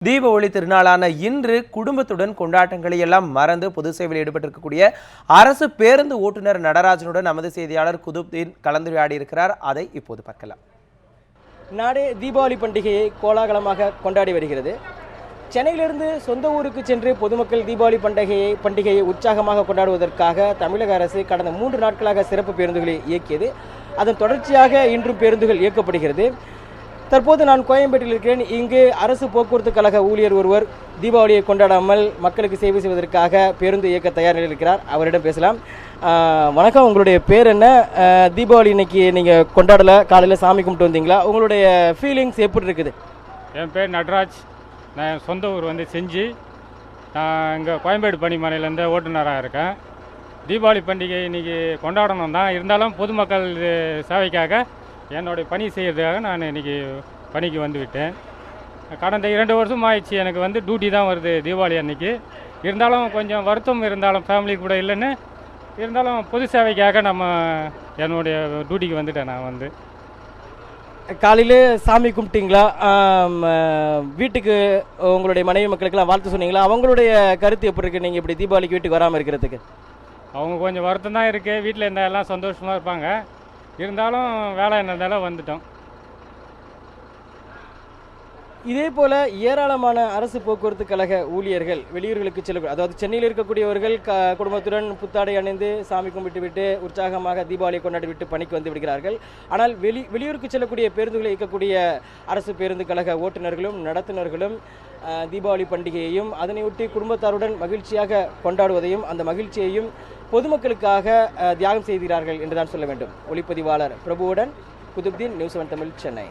தீப ஒளி திருநாளான இன்று குடும்பத்துடன் கொண்டாட்டங்களை எல்லாம் மறந்து பொது சேவையில் ஈடுபட்டிருக்கக்கூடிய அரசு பேருந்து ஓட்டுநர் நடராஜனுடன் நமது செய்தியாளர் குதுப்தீன் கலந்துரையாடி இருக்கிறார். அதை இப்போது பார்க்கலாம். நாடே தீபாவளி பண்டிகையை கோலாகலமாக கொண்டாடி வருகிறது. சென்னையிலிருந்து சொந்த ஊருக்கு சென்று பொதுமக்கள் தீபாவளி பண்டிகையை உற்சாகமாக கொண்டாடுவதற்காக தமிழக அரசு கடந்த 3 நாட்களாக சிறப்பு பேருந்துகளை இயக்கியது. அதன் தொடர்ச்சியாக இன்றும் பேருந்துகள் இயக்கப்படுகிறது. தற்போது நான் கோயம்பேட்டில் இருக்கிறேன். இங்கு அரசு போக்குவரத்து கழக ஊழியர் ஒருவர் தீபாவளியை கொண்டாடாமல் மக்களுக்கு சேவை செய்வதற்காக பேருந்து இயக்க தயார் நிலையில் இருக்கிறார். அவரிடம் பேசலாம். வணக்கம், உங்களுடைய பேர் என்ன? தீபாவளி இன்னைக்கு நீங்கள் கொண்டாடலை, காலையில் சாமி கும்பிட்டு வந்தீங்களா? உங்களுடைய ஃபீலிங்ஸ் எப்படி இருக்குது? என் பேர் நடராஜ். நான் சொந்த ஊர் செஞ்சி. நான் இங்கே கோயம்பேடு பணிமனையிலேருந்து ஓட்டுநராக இருக்கேன். தீபாவளி பண்டிகை இன்றைக்கி கொண்டாடணும் தான், இருந்தாலும் பொதுமக்கள் சேவைக்காக என்னுடைய பணி செய்கிறதுக்காக நான் இன்றைக்கி பணிக்கு வந்துவிட்டேன். கடந்த 2 வருஷம் ஆயிடுச்சு எனக்கு டியூட்டி தான் வருது தீபாவளி அன்றைக்கி. இருந்தாலும் கொஞ்சம் வருத்தம் இருந்தாலும் ஃபேமிலி கூட இல்லைன்னு இருந்தாலும் பொது சேவைக்காக என்னுடைய டியூட்டிக்கு வந்துட்டேன். நான் காலையில் சாமி கும்பிட்டீங்களா? வீட்டுக்கு உங்களுடைய மனைவி மக்களுக்கெல்லாம் வாழ்த்து சொன்னீங்களா? அவங்களுடைய கருத்து எப்படி இருக்குது நீங்கள் இப்படி தீபாவளிக்கு வீட்டுக்கு வராமல் இருக்கிறதுக்கு? அவங்க கொஞ்சம் வருத்தம் தான் இருக்குது. வீட்டில் இருந்தால் எல்லாம் சந்தோஷமாக இருப்பாங்க. இருந்தாலும் வேலை என்னதாலும் வந்துட்டோம். இதே போல் ஏராளமான அரசு போக்குவரத்து கழக ஊழியர்கள் வெளியூர்களுக்கு செல்ல, அதாவது சென்னையில் இருக்கக்கூடியவர்கள் குடும்பத்துடன் புத்தாடை அணிந்து சாமி கும்பிட்டு விட்டு உற்சாகமாக தீபாவளியை கொண்டாடி விட்டு பணிக்கு வந்து விடுகிறார்கள். ஆனால் வெளியூருக்கு செல்லக்கூடிய பேருந்துகளை இயக்கக்கூடிய அரசு பேருந்து கழக ஓட்டுநர்களும் நடத்துனர்களும் தீபாவளி பண்டிகையையும் அதனையொட்டி குடும்பத்தாருடன் மகிழ்ச்சியாக கொண்டாடுவதையும் அந்த மகிழ்ச்சியையும் பொதுமக்களுக்காக தியாகம் செய்கிறார்கள் என்றுதான் சொல்ல வேண்டும். ஒளிப்பதிவாளர் பிரபுவுடன் குதுப்தீன், நியூஸ் 7 தமிழ், சென்னை.